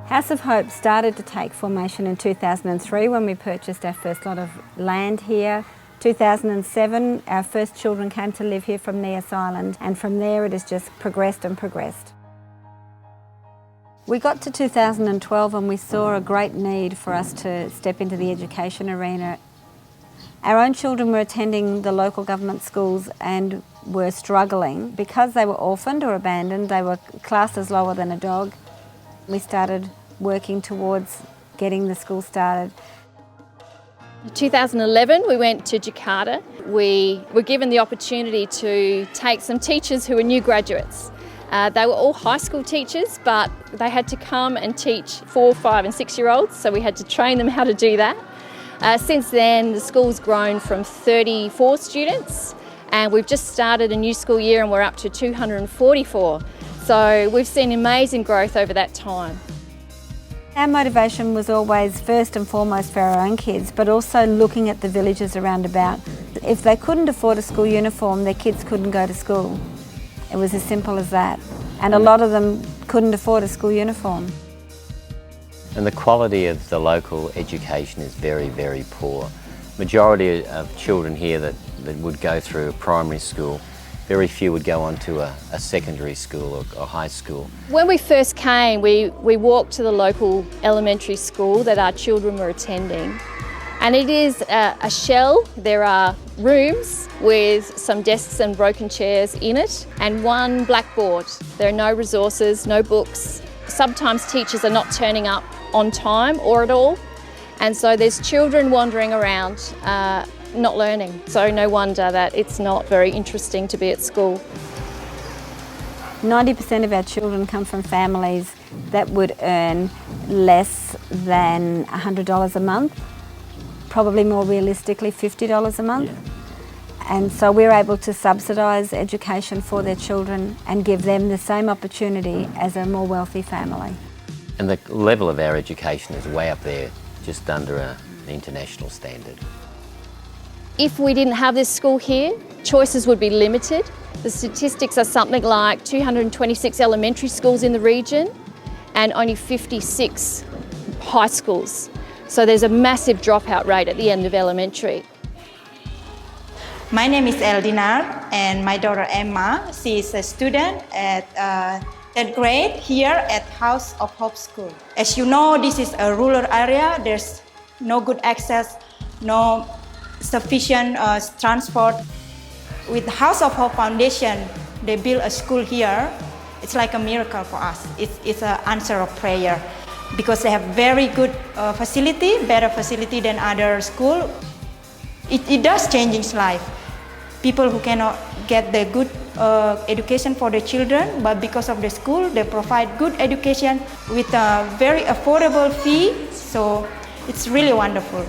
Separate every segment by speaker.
Speaker 1: House of Hope started to take formation in 2003 when we purchased our first lot of land here. 2007, our first children came to live here from Nias Island, and from there it has just progressed and progressed. We got to 2012 and we saw a great need for us to step into the education arena. Our own children were attending the local government schools and were struggling. Because they were orphaned or abandoned, they were classed as lower than a dog. We started working towards getting the school started.
Speaker 2: In 2011 we went to Jakarta. We were given the opportunity to take some teachers who were new graduates. They were all high school teachers, but they had to come and teach 4, 5 and 6-year-olds, so we had to train them how to do that. Since then the school's grown from 34 students and we've just started a new school year and we're up to 244. So we've seen amazing growth over that time.
Speaker 1: Our motivation was always first and foremost for our own kids, but also looking at the villages around about. If they couldn't afford a school uniform, their kids couldn't go to school. It was as simple as that. And a lot of them couldn't afford a school uniform.
Speaker 3: And the quality of the local education is very, very poor. Majority of children here that would go through a primary school, very few would go on to a secondary school or high school.
Speaker 2: When we first came, we walked to the local elementary school that our children were attending. And it is a shell. There are rooms with some desks and broken chairs in it and one blackboard. There are no resources, no books. Sometimes teachers are not turning up on time or at all. And so there's children wandering around not learning. So no wonder that it's not very interesting to be at school.
Speaker 1: 90% of our children come from families that would earn less than $100 a month, probably more realistically $50 a month. Yeah. And so we're able to subsidise education for their children and give them the same opportunity as a more wealthy family.
Speaker 3: And the level of our education is way up there, just under an international standard.
Speaker 2: If we didn't have this school here, choices would be limited. The statistics are something like 226 elementary schools in the region and only 56 high schools. So there's a massive dropout rate at the end of elementary.
Speaker 4: My name is Eldina and my daughter Emma. She is a student at 10th grade here at House of Hope School. As you know, this is a rural area. There's no good access, no sufficient transport. With the House of Hope Foundation, they built a school here. It's like a miracle for us. It's an answer of prayer because they have very good facility, better facility than other school. It does change life. People who cannot get the good education for their children, but because of the school, they provide good education with a very affordable fee. So it's really wonderful.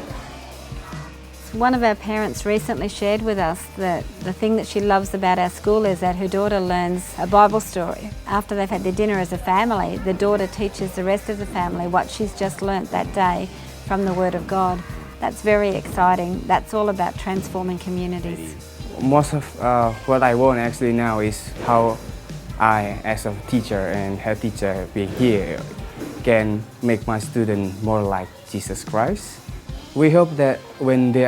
Speaker 1: One of our parents recently shared with us that the thing that she loves about our school is that her daughter learns a Bible story. After they've had their dinner as a family, the daughter teaches the rest of the family what she's just learnt that day from the Word of God. That's very exciting. That's all about transforming communities.
Speaker 5: Most of what I want actually now is how I, as a teacher and head teacher being here, can make my students more like Jesus Christ. We hope that when they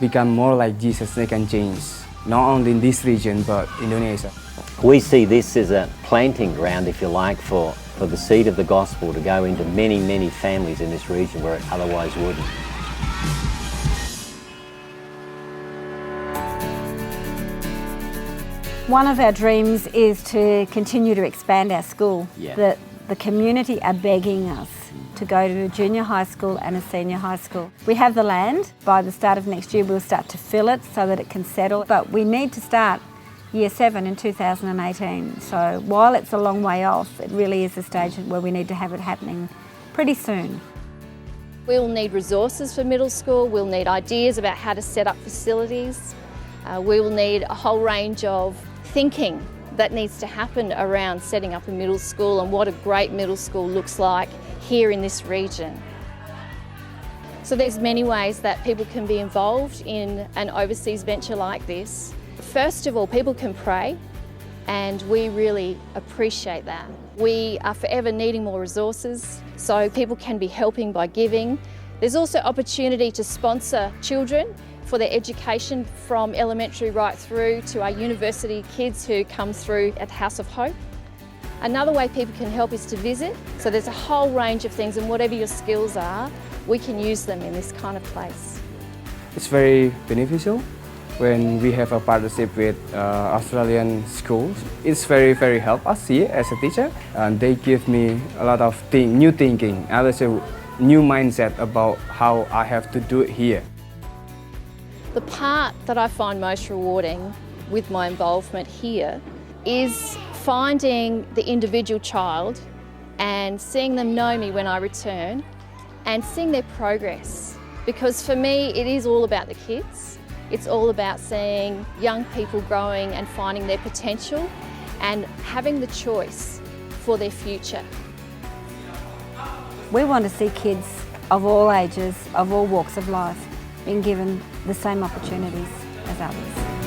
Speaker 5: become more like Jesus, they can change, not only in this region, but Indonesia.
Speaker 3: We see this as a planting ground, if you like, for the seed of the gospel to go into many, many families in this region where it otherwise wouldn't.
Speaker 1: One of our dreams is to continue to expand our school.
Speaker 3: Yeah.
Speaker 1: The community are begging us to go to a junior high school and a senior high school. We have the land. By the start of next year we'll start to fill it so that it can settle, but we need to start Year 7 in 2018. So while it's a long way off, it really is a stage where we need to have it happening pretty soon.
Speaker 2: We'll need resources for middle school, we'll need ideas about how to set up facilities, we will need a whole range of thinking that needs to happen around setting up a middle school and what a great middle school looks like here in this region. So there's many ways that people can be involved in an overseas venture like this. First of all, people can pray, and we really appreciate that. We are forever needing more resources, so people can be helping by giving. There's also opportunity to sponsor children for their education from elementary right through to our university kids who come through at House of Hope. Another way people can help is to visit. So there's a whole range of things, and whatever your skills are, we can use them in this kind of place.
Speaker 5: It's very beneficial when we have a partnership with Australian schools. It's very help us here as a teacher, and they give me a lot of new thinking, and also new mindset about how I have to do it here.
Speaker 2: The part that I find most rewarding with my involvement here is finding the individual child and seeing them know me when I return and seeing their progress. Because for me, it is all about the kids. It's all about seeing young people growing and finding their potential and having the choice for their future.
Speaker 1: We want to see kids of all ages, of all walks of life, being given the same opportunities as others.